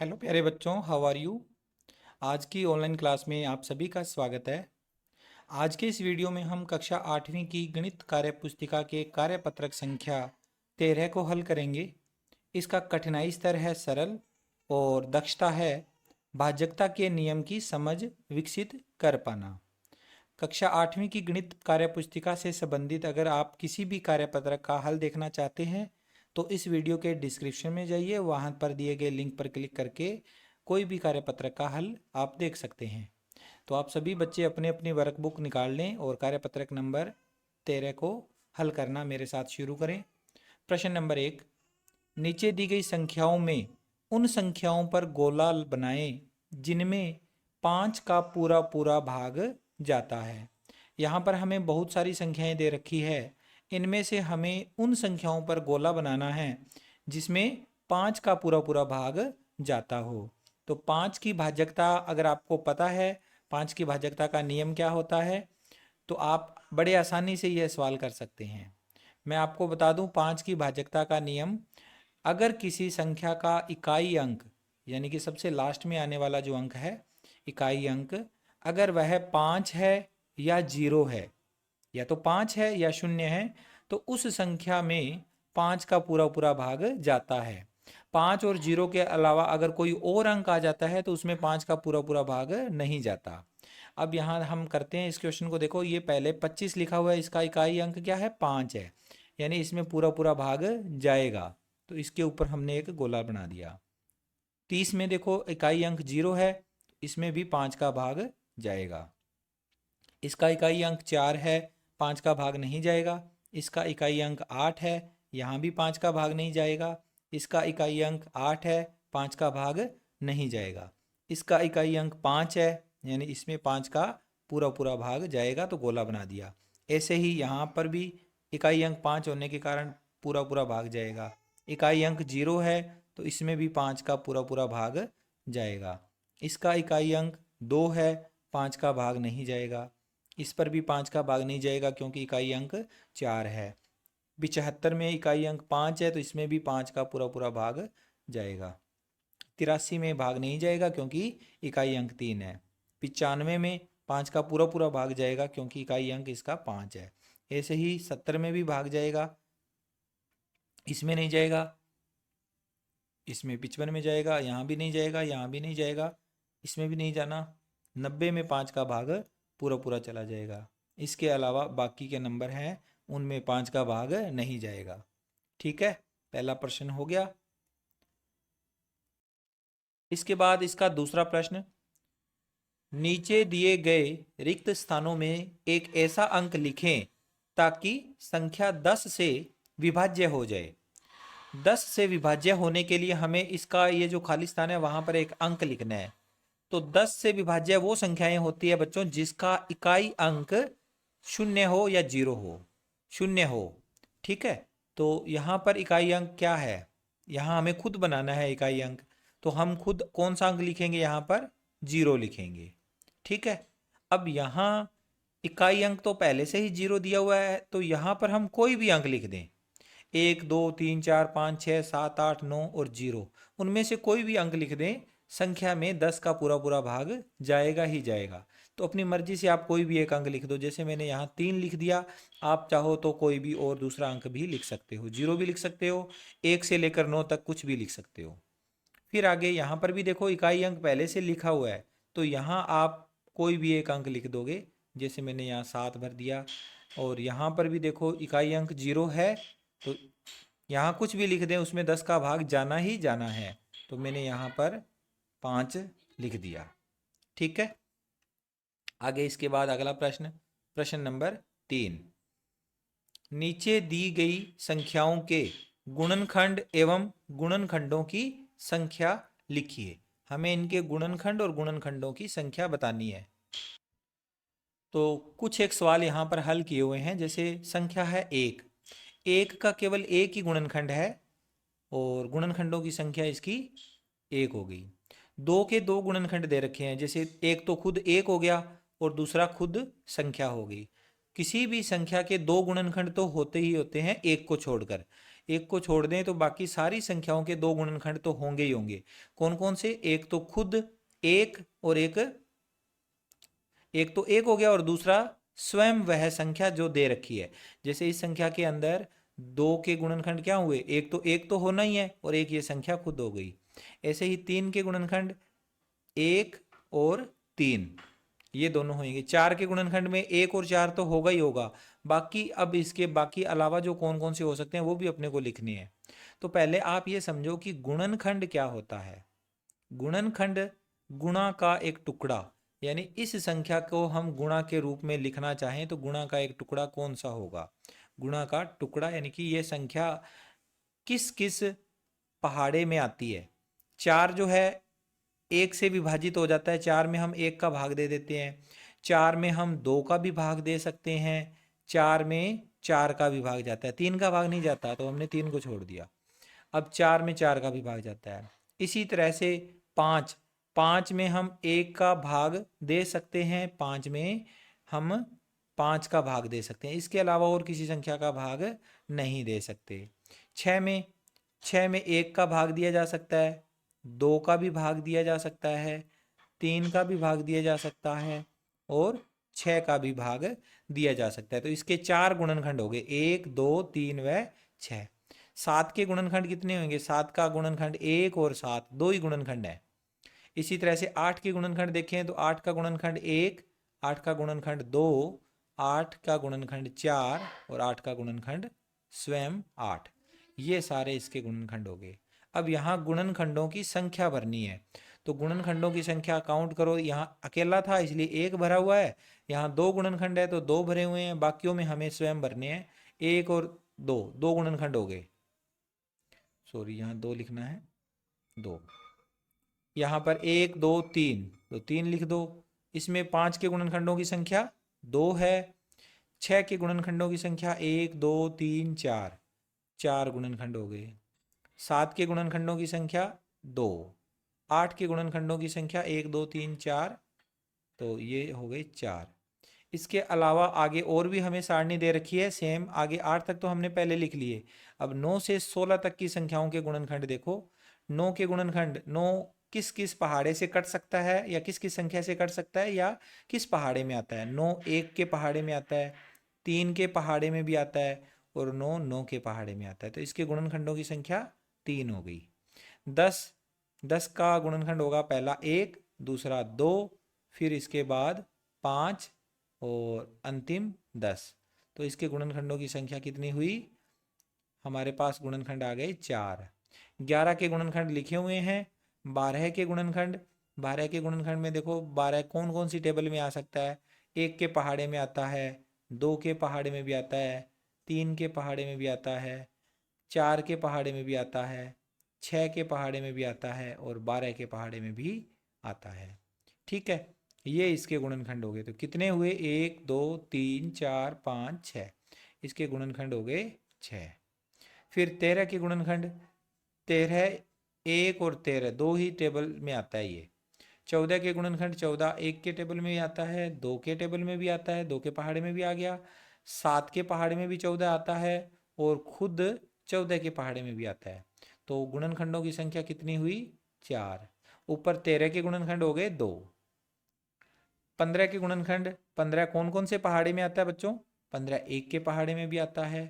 Hello प्यारे बच्चों, how are you. आज की ऑनलाइन क्लास में आप सभी का स्वागत है। आज के इस वीडियो में हम कक्षा 8वीं की गणित कार्य पुस्तिका के कार्यपत्रक संख्या 13 को हल करेंगे। इसका कठिनाई स्तर है सरल और दक्षता है भाज्यता के नियम की समझ विकसित कर पाना। कक्षा 8वीं की गणित कार्य पुस्तिका से संबंधित अगर आप किसी भी कार्यपत्रक का हल देखना चाहते हैं तो इस वीडियो के डिस्क्रिप्शन में जाइए, वहाँ पर दिए गए लिंक पर क्लिक करके कोई भी कार्यपत्रक का हल आप देख सकते हैं। तो आप सभी बच्चे अपने अपनी वर्कबुक निकाल लें और कार्यपत्रक नंबर 13 को हल करना मेरे साथ शुरू करें। प्रश्न नंबर 1, नीचे दी गई संख्याओं में उन संख्याओं पर गोला बनाएं जिनमें 5 का पूरा पूरा भाग जाता है। यहाँ पर हमें बहुत सारी संख्याएं दे रखी है, इनमें से हमें उन संख्याओं पर गोला बनाना है जिसमें 5 का पूरा पूरा भाग जाता हो। तो 5 की भाज्यता अगर आपको पता है, 5 की भाज्यता का नियम क्या होता है, तो आप बड़े आसानी से यह सवाल कर सकते हैं। मैं आपको बता दूं 5 की भाज्यता का नियम, अगर किसी संख्या का इकाई अंक यानी कि सबसे लास्ट में आने वाला जो अंक है इकाई अंक, अगर वह 5 है या 0 है, या तो 5 है या 0 है, तो उस संख्या में 5 का पूरा पूरा भाग जाता है। 5 और 0 के अलावा अगर कोई और अंक आ जाता है तो उसमें 5 का पूरा पूरा भाग नहीं जाता। अब यहाँ हम करते हैं इस क्वेश्चन को। देखो ये पहले 25 लिखा हुआ है, इसका इकाई अंक क्या है, 5 है, यानी इसमें पूरा पूरा भाग जाएगा, तो इसके ऊपर हमने एक गोला बना दिया। 30 में देखो इकाई अंक 0 है, इसमें भी 5 का भाग जाएगा। इसका इकाई अंक 4 है, 5 का भाग नहीं जाएगा। इसका इकाई अंक 8 है, यहाँ भी 5 का भाग नहीं जाएगा। इसका इकाई अंक 8 है, 5 का भाग नहीं जाएगा। इसका इकाई अंक 5 है, यानी इसमें 5 का पूरा पूरा भाग जाएगा, तो गोला बना दिया। ऐसे ही यहाँ पर भी इकाई अंक 5 होने के कारण पूरा पूरा भाग जाएगा। इकाई अंक 0 है तो इसमें भी 5 का पूरा पूरा भाग जाएगा। इसका इकाई अंक 2 है, 5 का भाग नहीं जाएगा। इस पर भी 5 का भाग नहीं जाएगा क्योंकि इकाई अंक 4 है। 75 में इकाई अंक 5 है तो इसमें भी 5 का पूरा पूरा भाग जाएगा। 83 में भाग नहीं जाएगा क्योंकि इकाई अंक 3 है। 95 में 5 का पूरा पूरा भाग जाएगा क्योंकि इकाई अंक इसका 5 है। ऐसे ही 70 में भी भाग जाएगा, इसमें नहीं जाएगा, इसमें 55 में जाएगा, यहाँ भी नहीं जाएगा, यहाँ भी नहीं जाएगा, इसमें भी नहीं जाना। 90 में 5 का भाग पूरा पूरा चला जाएगा। इसके अलावा बाकी के नंबर हैं उनमें 5 का भाग नहीं जाएगा। ठीक है, पहला प्रश्न हो गया। इसके बाद इसका दूसरा प्रश्न, नीचे दिए गए रिक्त स्थानों में एक ऐसा अंक लिखें ताकि संख्या 10 से विभाज्य हो जाए। 10 से विभाज्य होने के लिए हमें इसका ये जो खाली स्थान है वहां पर एक अंक लिखना है। तो 10 से विभाज्य वो संख्याएं होती है बच्चों जिसका इकाई अंक 0 हो या 0 हो, 0 हो। ठीक है, तो यहाँ पर इकाई अंक क्या है, यहाँ हमें खुद बनाना है इकाई अंक, तो हम खुद कौन सा अंक लिखेंगे, यहाँ पर 0 लिखेंगे। ठीक है, अब यहाँ इकाई अंक तो पहले से ही 0 दिया हुआ है, तो यहाँ पर हम कोई भी अंक लिख दें, 1 2 3 4 5 6 7 8 9 और 0, उनमें से कोई भी अंक लिख दें, संख्या में 10 का पूरा पूरा भाग जाएगा ही जाएगा। तो अपनी मर्जी से आप कोई भी एक अंक लिख दो, जैसे मैंने यहाँ 3 लिख दिया, आप चाहो तो कोई भी और दूसरा अंक भी लिख सकते हो, 0 भी लिख सकते हो, 1 से लेकर 9 तक कुछ भी लिख सकते हो। फिर आगे यहाँ पर भी देखो इकाई अंक पहले से लिखा हुआ है, तो यहाँ आप कोई भी एक अंक लिख दोगे, जैसे मैंने यहाँ 7 भर दिया। और यहाँ पर भी देखो इकाई अंक 0 है, तो यहाँ कुछ भी लिख दें उसमें 10 का भाग जाना ही जाना है, तो मैंने यहाँ पर 5 लिख दिया। ठीक है, आगे इसके बाद अगला प्रश्न, प्रश्न नंबर 3, नीचे दी गई संख्याओं के गुणनखंड एवं गुणनखंडों की संख्या लिखिए। हमें इनके गुणनखंड और गुणनखंडों की संख्या बतानी है। तो कुछ एक सवाल यहाँ पर हल किए हुए हैं, जैसे संख्या है 1, 1 का केवल एक ही गुणनखंड है और गुणनखंडों की संख्या इसकी 1 हो गई। 2 के 2 गुणनखंड दे रखे हैं, जैसे एक तो खुद 1 हो गया और दूसरा खुद संख्या हो गई। किसी भी संख्या के 2 गुणनखंड तो होते ही होते हैं 1 को छोड़कर। एक को छोड़ दें तो बाकी सारी संख्याओं के दो गुणनखंड तो होंगे ही होंगे। कौन कौन से? एक तो खुद एक, और एक तो एक हो गया, और दूसरा स्वयं वह संख्या जो दे रखी है। जैसे इस संख्या के अंदर दो के गुणनखंड क्या हुए? एक तो होना ही है, और एक ये संख्या खुद हो गई। ऐसे ही तीन के गुणनखंड एक और तीन, ये दोनों होंगे। चार के गुणनखंड में एक और चार तो होगा ही होगा। बाकी अब इसके बाकी अलावा जो कौन कौन से हो सकते हैं वो भी अपने को लिखने हैं। तो पहले आप ये समझो कि गुणनखंड क्या होता है। गुणनखंड गुणा का एक टुकड़ा, यानी इस संख्या को हम गुणा के रूप में लिखना चाहें तो गुणा का एक टुकड़ा कौन सा होगा? गुणा का टुकड़ा, यानी कि ये संख्या किस किस पहाड़े में आती है। चार जो है एक से विभाजित हो जाता है, चार में हम एक का भाग दे देते हैं। चार में हम दो का भी भाग दे सकते हैं। चार में चार का भी भाग जाता है, तीन का भाग नहीं जाता, तो हमने तीन को छोड़ दिया। अब चार में चार का भी भाग जाता है। इसी तरह से पाँच, पाँच में हम एक का भाग दे सकते हैं, पाँच में हम पाँच का भाग दे सकते हैं। इसके अलावा और किसी संख्या का भाग नहीं दे सकते। छः में एक का भाग दिया जा सकता है, दो का भी भाग दिया जा सकता है, तीन का भी भाग दिया जा सकता है, और छः का भी भाग दिया जा सकता है। तो इसके चार गुणनखंड हो गए, एक, दो, तीन व छः। सात के गुणनखंड कितने होंगे? सात का गुणनखंड एक और सात, दो ही गुणनखंड है। इसी तरह से आठ के गुणनखंड देखें तो आठ का गुणनखंड एक, आठ का गुणनखंड दो, आठ का गुणनखंड चार, और आठ का गुणनखंड स्वयं आठ। ये सारे इसके गुणनखंड हो गए। अब यहाँ गुणनखंडों की संख्या भरनी है। तो गुणनखंडों की संख्या काउंट करो। यहाँ अकेला था इसलिए एक भरा हुआ है, यहाँ दो गुणनखंड है तो दो भरे हुए हैं, बाकियों में हमें स्वयं भरने हैं। एक और दो, दो गुणनखंड हो गए। सॉरी, यहाँ दो लिखना है, दो। यहाँ पर एक, दो, तीन, तो तीन लिख दो। इसमें पाँच के गुणनखंडों की संख्या दो है। छः के गुणनखंडों की संख्या एक, दो, तीन, चार, चार गुणनखंड हो गए। सात के गुणनखंडों की संख्या दो। आठ के गुणनखंडों की संख्या एक, दो, तीन, चार, तो ये हो गए चार। इसके अलावा आगे और भी हमें सारणी दे रखी है सेम। आगे आठ तक तो हमने पहले लिख लिए। अब 9 से 16 तक की संख्याओं के गुणनखंड देखो। 9 के गुणनखंड, 9 किस किस पहाड़े से कट सकता है, या किस किस संख्या से कट सकता है, या किस पहाड़े में आता है? 9 एक के पहाड़े में आता है, तीन के पहाड़े में भी आता है, और 9 9 के पहाड़े में आता है। तो इसके गुणनखंडों की संख्या तीन हो गई। 10, 10 का गुणनखंड होगा पहला एक, दूसरा दो, फिर इसके बाद पाँच, और अंतिम 10। तो इसके गुणनखंडों की संख्या कितनी हुई? हमारे पास गुणनखंड आ गए चार। 11 के गुणनखंड लिखे हुए हैं। 12 के गुणनखंड, 12 के गुणनखंड में देखो 12 कौन कौन सी टेबल में आ सकता है? एक के पहाड़े में आता है, दो के पहाड़े में भी आता है, तीन के पहाड़े में भी आता है, चार के पहाड़े में भी आता है, छः के पहाड़े में भी आता है, और 12 के पहाड़े में भी आता है। ठीक है, ये इसके गुणनखंड हो गए। तो कितने हुए? एक, दो, तीन, चार, पाँच, छः। इसके गुणनखंड हो गए छः। फिर 13 के गुणनखंड, 13 एक और 13 दो ही टेबल में आता है ये। 14 के गुणनखंड, 14 एक के टेबल में भी आता है, दो के टेबल में भी आता है, दो के पहाड़े में भी आ गया। 7 के पहाड़े में भी 14 आता है, और खुद 14 के पहाड़े में भी आता है। तो गुणनखंडों की संख्या कितनी हुई? चार। ऊपर 13 के गुणनखंड हो गए दो। 15 के गुणनखंड, 15 कौन कौन से पहाड़े में आता है बच्चों? 15 एक के पहाड़े में भी आता है,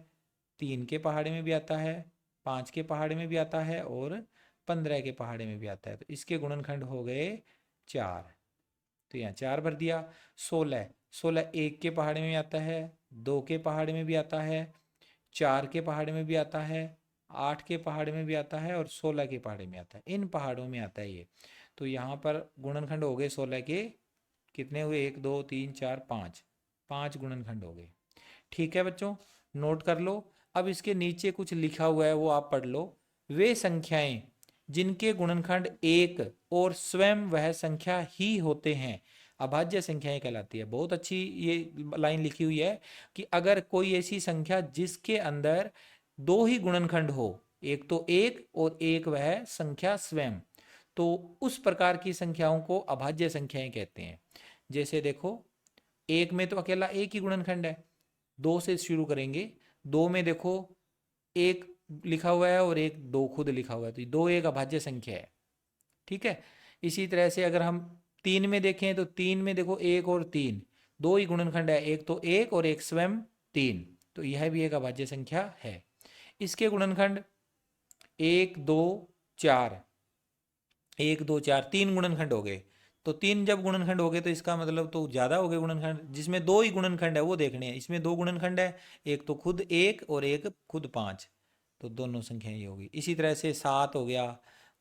तीन के पहाड़े में भी आता है, पाँच के पहाड़े में भी आता है, और 15 के पहाड़े में भी आता है। तो इसके गुणनखंड हो गए चार। तो यहाँ चार भर दिया। 16, 16 एक के पहाड़े में भी आता है, दो के पहाड़े में भी आता है, चार के पहाड़े में भी आता है, आठ के पहाड़े में भी आता है, और 16 के पहाड़े में आता है। इन पहाड़ों में आता है ये। तो यहाँ पर गुणनखंड हो गए 16 के, कितने हुए? एक, दो, तीन, चार, पाँच, पाँच गुणनखंड हो गए। ठीक है बच्चों, नोट कर लो। अब इसके नीचे कुछ लिखा हुआ है वो आप पढ़ लो। वे संख्याएं जिनके गुणनखंड एक और स्वयं वह संख्या ही होते हैं अभाज्य संख्याएं कहलाती है। बहुत अच्छी ये लाइन लिखी हुई है कि अगर कोई ऐसी संख्या जिसके अंदर दो ही गुणनखंड हो, एक तो एक और एक वह संख्या स्वयं, तो उस प्रकार की संख्याओं को अभाज्य संख्याएं कहते हैं। जैसे देखो, एक में तो अकेला एक ही गुणनखंड है, दो से शुरू करेंगे। दो में देखो एक लिखा हुआ है और एक 2 खुद लिखा हुआ है, तो 2 एक अभाज्य संख्या है। ठीक है। इसी तरह से अगर हम 3 में देखें तो 3 में देखो 1 और 3 दो ही गुणनखंड है, एक तो 1 और एक स्वयं 3, तो यह भी एक अभाज्य संख्या है। इसके गुणनखंड 1 2 4, 1 2 4 3 गुणनखंड हो गए। तो 3 जब गुणनखंड हो गए तो इसका मतलब तो ज़्यादा हो गए गुणनखंड, जिसमें 2 ही गुणनखंड है वो देखने हैं। इसमें 2 गुणनखंड है, एक तो खुद 1 और एक खुद 5, तो दोनों संख्याएं ये होगी। इसी तरह से 7 हो गया।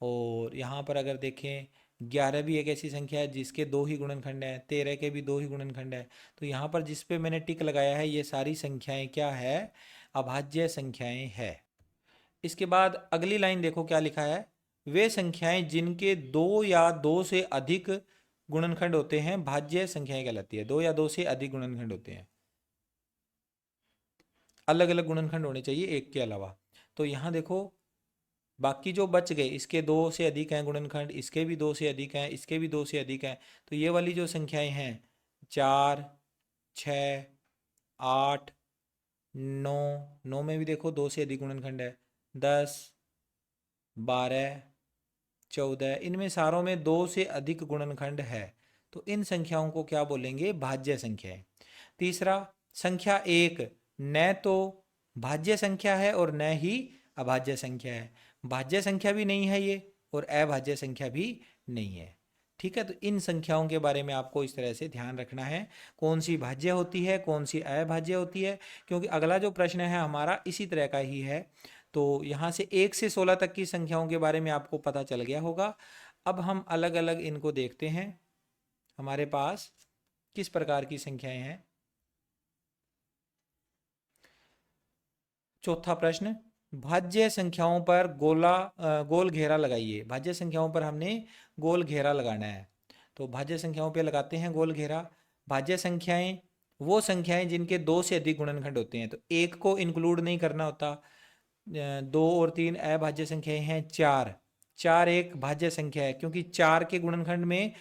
और यहाँ पर अगर देखें 11 भी एक ऐसी संख्या है जिसके 2 ही गुणनखंड है, 13 के भी 2 ही गुणनखंड है। तो यहाँ पर जिस पे मैंने टिक लगाया है ये सारी संख्याएं क्या है, अभाज्य संख्याएं है। इसके बाद अगली लाइन देखो क्या लिखा है, वे संख्याएं जिनके 2 या 2 से अधिक गुणनखंड होते हैं भाज्य संख्याएं कहलाती है। 2 या 2 से अधिक गुणनखंड होते हैं, अलग अलग गुणनखंड होने चाहिए एक के अलावा। तो यहाँ देखो बाकी जो बच गए, इसके 2 से अधिक हैं गुणनखंड, इसके भी 2 से अधिक हैं, इसके भी 2 से अधिक हैं, तो ये वाली जो संख्याएं हैं 4 6 8 9, 9 में भी देखो 2 से अधिक गुणनखंड है, 10 12 14, इनमें सारों में 2 से अधिक गुणनखंड है। तो इन संख्याओं को क्या बोलेंगे, भाज्य संख्याएं। तीसरा, संख्या 1 न तो भाज्य संख्या है और न ही अभाज्य संख्या है, भाज्य संख्या भी नहीं है ये और अभाज्य संख्या भी नहीं है। ठीक है, तो इन संख्याओं के बारे में आपको इस तरह से ध्यान रखना है, कौन सी भाज्य होती है कौन सी अभाज्य होती है, क्योंकि अगला जो प्रश्न है हमारा इसी तरह का ही है। तो यहाँ से 1 से 16 तक की संख्याओं के बारे में आपको पता चल गया होगा। अब हम अलग अलग इनको देखते हैं, हमारे पास किस प्रकार की संख्याएं हैं। चौथा प्रश्न, भाज्य संख्याओं पर गोल घेरा लगाइए। भाज्य संख्याओं पर हमने गोल घेरा लगाना है, तो भाज्य संख्याओं पे लगाते हैं गोल घेरा। भाज्य संख्याएं वो संख्याएं जिनके 2 से अधिक गुणनखंड होते हैं, तो एक को इंक्लूड नहीं करना होता। 2 और 3 अभाज्य संख्याएं हैं। 4, 4 एक भाज्य संख्या है क्योंकि 4 के गुणनखंड में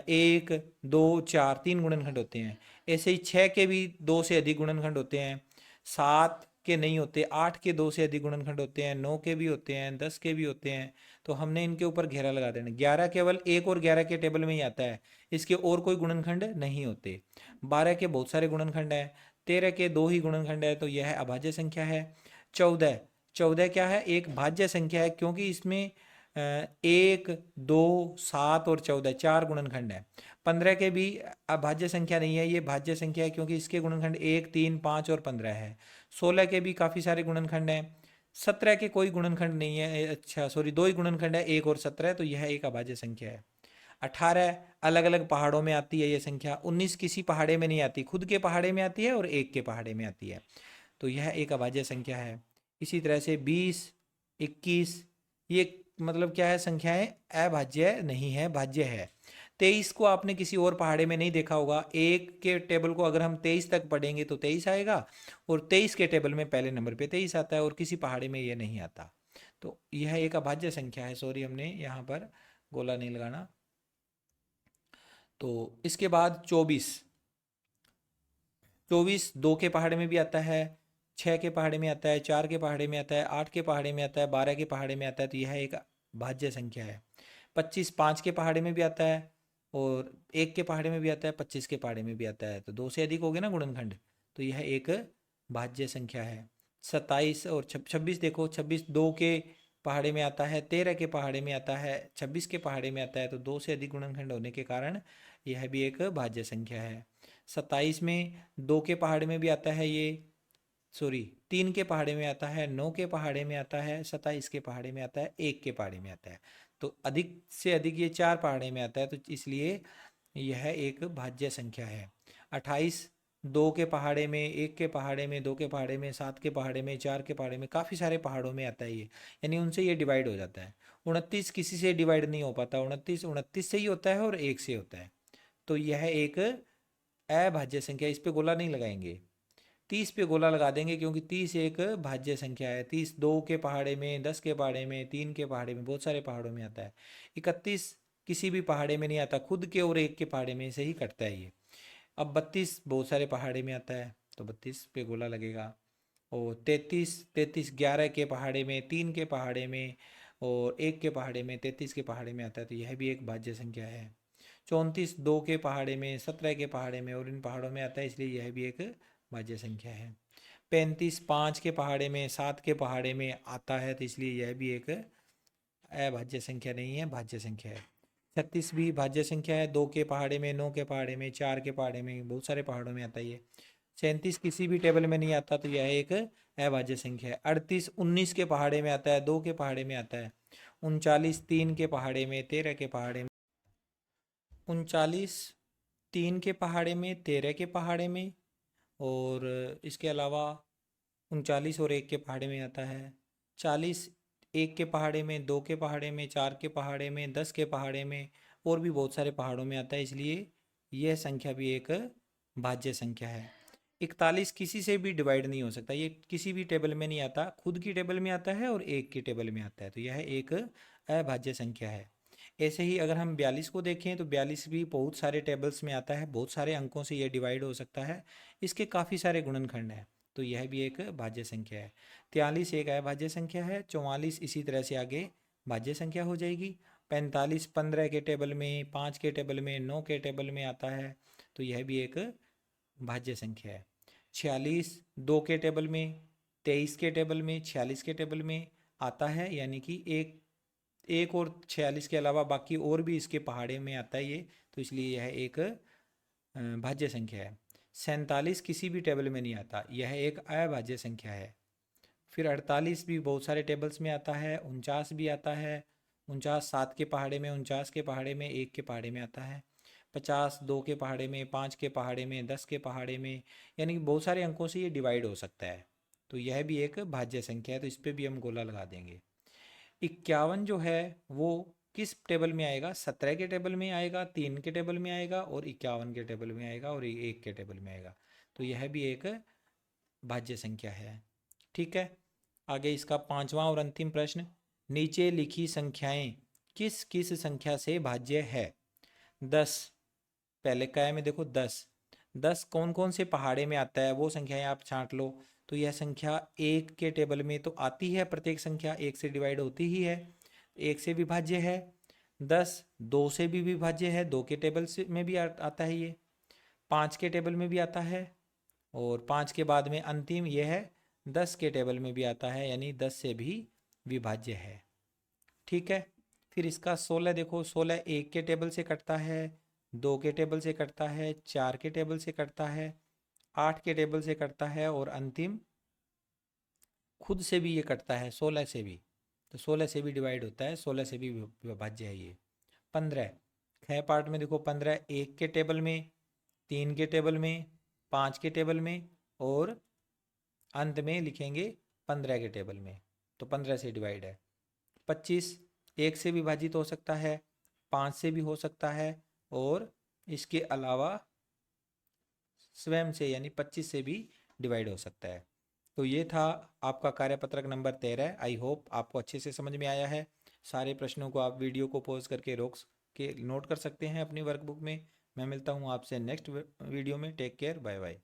1 2 4 3 गुणनखंड होते हैं। ऐसे ही 6 के भी 2 से अधिक गुणनखंड होते हैं। 7 के नहीं होते, 8 के 2 से अधिक गुणनखंड होते हैं, 9 के भी होते हैं, 10 के भी होते हैं। तो हमने इनके ऊपर घेरा लगा देना। 11 केवल 1 और 11 के टेबल में ही आता है, इसके और कोई गुणनखंड नहीं होते। 12 के बहुत सारे गुणनखंड हैं, 13 के 2 ही गुणनखंड है, तो यह अभाज्य संख्या है। 14, 14 क्या है, एक भाज्य संख्या है क्योंकि इसमें 1 2 7 और 14 4 गुणनखंड है। 15 के भी अभाज्य संख्या नहीं है, ये भाज्य संख्या है क्योंकि इसके गुणनखंड 1 3 5 और 15 है। 16 के भी काफ़ी सारे गुणनखंड हैं। 17 के कोई गुणनखंड नहीं है, अच्छा सॉरी 2 ही गुणनखंड है, 1 और 17, तो यह एक अभाज्य संख्या है। 18 अलग अलग पहाड़ों में आती है ये संख्या। 19 किसी पहाड़े में नहीं आती, खुद के पहाड़े में आती है और एक के पहाड़े में आती है, तो यह एक अभाज्य संख्या है। इसी तरह से 20 21 ये मतलब क्या है, संख्याएं अभाज्य नहीं है, भाज्य है। 23 को आपने किसी और पहाड़े में नहीं देखा होगा। एक के टेबल को अगर हम 23 तक पढ़ेंगे तो 23 आएगा, और 23 के टेबल में पहले नंबर पे 23 आता है, और किसी पहाड़े में ये नहीं आता। तो यह एक अभाज्य संख्या है। सॉरी, हमने यहाँ पर गोला नहीं लगाना। तो इसके बाद 24, 24 2 के पहाड़े में भी आता है, 6 के पहाड़े में आता है, 4 के पहाड़े में आता है, 8 के पहाड़े में आता है, 12 के पहाड़े में आता है, तो यह एक भाज्य संख्या है। 25 5 के पहाड़े में भी आता है, और 1 के पहाड़े में भी आता है, 25 के पहाड़े में भी आता है, तो 2 से अधिक हो गए ना गुणनखंड, तो यह एक भाज्य संख्या है। 27 और 26 देखो, 26 2 के पहाड़े में आता है, 13 के पहाड़े में आता है, 26 के पहाड़े में आता है, तो 2 से अधिक गुणनखंड होने के कारण यह भी एक भाज्य संख्या है। 27 में 2 के पहाड़े में भी आता है ये, सॉरी 3 के पहाड़े में आता है, 9 के पहाड़े में आता है, 27 के पहाड़े में आता है, 1 के पहाड़े में आता है, तो अधिक से अधिक ये 4 पहाड़े में आता है, तो इसलिए यह एक भाज्य संख्या है। 28 2 के पहाड़े में, 1 के पहाड़े में, 2 के पहाड़े में, 7 के पहाड़े में, 4 के पहाड़े में, काफ़ी सारे पहाड़ों में आता है ये, यानी उनसे ये डिवाइड हो जाता है। 29 किसी से डिवाइड नहीं हो पाता, 29 29 से ही होता है और 1 से होता है, तो यह एक अभाज्य संख्या, इस पे गोला नहीं लगाएंगे। 30 पे गोला लगा देंगे क्योंकि 30 एक भाज्य संख्या है। 30 2 के पहाड़े में, 10 के पहाड़े में, 3 के पहाड़े में, बहुत सारे पहाड़ों में आता है। 31 किसी भी पहाड़े में नहीं आता, खुद के और एक के पहाड़े में से ही कटता है ये। अब 32 बहुत सारे पहाड़े में आता है, तो 32 पे गोला लगेगा। और 33 11 के पहाड़े में, 3 के पहाड़े में और 1 के पहाड़े में, 33 के पहाड़े में आता है, तो यह भी एक भाज्य संख्या है। 34 2 के पहाड़े में, 17 के पहाड़े में और इन पहाड़ों में आता है, इसलिए यह भी एक भाज्य संख्या है। 35 5 के पहाड़े में, 7 के पहाड़े में आता है, तो इसलिए यह भी एक अभाज्य संख्या नहीं है, भाज्य संख्या है। 36 भी भाज्य संख्या है, 2 के पहाड़े में, 9 के पहाड़े में, 4 के पहाड़े में, बहुत सारे पहाड़ों में आता है ये। 37 किसी भी टेबल में नहीं आता, तो यह एक अभाज्य संख्या है। 38 19 के पहाड़े में आता है, 2 के पहाड़े में आता है। 39 3 के पहाड़े में, 13 के पहाड़े में, 39 3 के पहाड़े में, 13 के पहाड़े में और इसके अलावा 39 और 1 के पहाड़े में आता है। 40 1 के पहाड़े में, 2 के पहाड़े में, 4 के पहाड़े में, 10 के पहाड़े में और भी बहुत सारे पहाड़ों में आता है, इसलिए यह संख्या भी एक भाज्य संख्या है। 41 किसी से भी डिवाइड नहीं हो सकता, ये किसी भी टेबल में नहीं आता, खुद की टेबल में आता है और 1 की टेबल में आता है, तो यह एक अभाज्य संख्या है। ऐसे ही अगर हम 42 को देखें तो 42 भी बहुत सारे टेबल्स में आता है, बहुत सारे अंकों से यह डिवाइड हो सकता है, इसके काफ़ी सारे गुणनखंड हैं, तो यह भी एक भाज्य संख्या है। 43 एक अभाज्य संख्या है। 44 इसी तरह से आगे भाज्य संख्या हो जाएगी। 45 15 के टेबल में, 5 के टेबल में, 9 के टेबल में आता है, तो यह भी एक भाज्य संख्या है। 46 2 के टेबल में, 23 के टेबल में, 46 के टेबल में आता है, यानी कि एक और 46 के अलावा बाकी और भी इसके पहाड़े में आता है ये, तो इसलिए यह एक भाज्य संख्या है। 47 किसी भी टेबल में नहीं आता, यह एक अभाज्य संख्या है। फिर 48 भी बहुत सारे टेबल्स में आता है। 49 भी आता है। 49 7 के पहाड़े में, 49 के पहाड़े में, 1 के पहाड़े में आता है। 50 2 के पहाड़े में, 5 के पहाड़े में, 10 के पहाड़े में, यानी कि बहुत सारे अंकों से ये डिवाइड हो सकता है, तो यह भी एक भाज्य संख्या है, तो इस पर भी हम गोला लगा देंगे। 51 जो है वो किस टेबल में आएगा? 17 के टेबल में आएगा, 3 के टेबल में आएगा और 51 के टेबल में आएगा और 1 के टेबल में आएगा, तो यह भी एक भाज्य संख्या है। ठीक है, आगे इसका 5वां और अंतिम प्रश्न, नीचे लिखी संख्याएं किस किस संख्या से भाज्य है? 10 पहले क्या है में देखो, 10 कौन कौन से पहाड़े में आता है वो संख्याएं आप छांट लो, तो यह संख्या 1 के टेबल में तो आती है, प्रत्येक संख्या 1 से डिवाइड होती ही है, 1 से विभाज्य है। 10 2 से भी विभाज्य है, 2 के टेबल से में भी आता है ये, 5 के टेबल में भी आता है और 5 के बाद में अंतिम ये है 10 के टेबल में भी आता है, यानी 10 से भी विभाज्य है। ठीक है, फिर इसका 16 देखो, 16 1 के टेबल से कटता है, 2 के टेबल से कटता है, 4 के टेबल से कटता है, 8 के टेबल से कटता है और अंतिम खुद से भी ये कटता है 16 से भी, तो 16 से भी डिवाइड होता है, 16 से भी विभाज्य है ये। 15 ख पार्ट में देखो, 15 1 के टेबल में, 3 के टेबल में, 5 के टेबल में और अंत में लिखेंगे 15 के टेबल में, तो 15 से डिवाइड है। 25 1 से विभाजित हो सकता है, 5 से भी हो सकता है और इसके अलावा स्वयं से यानी 25 से भी डिवाइड हो सकता है। तो ये था आपका कार्यपत्रक नंबर 13। आई होप आपको अच्छे से समझ में आया है। सारे प्रश्नों को आप वीडियो को पॉज करके रोक के नोट कर सकते हैं अपनी वर्कबुक में। मैं मिलता हूँ आपसे नेक्स्ट वीडियो में। Take care, bye bye.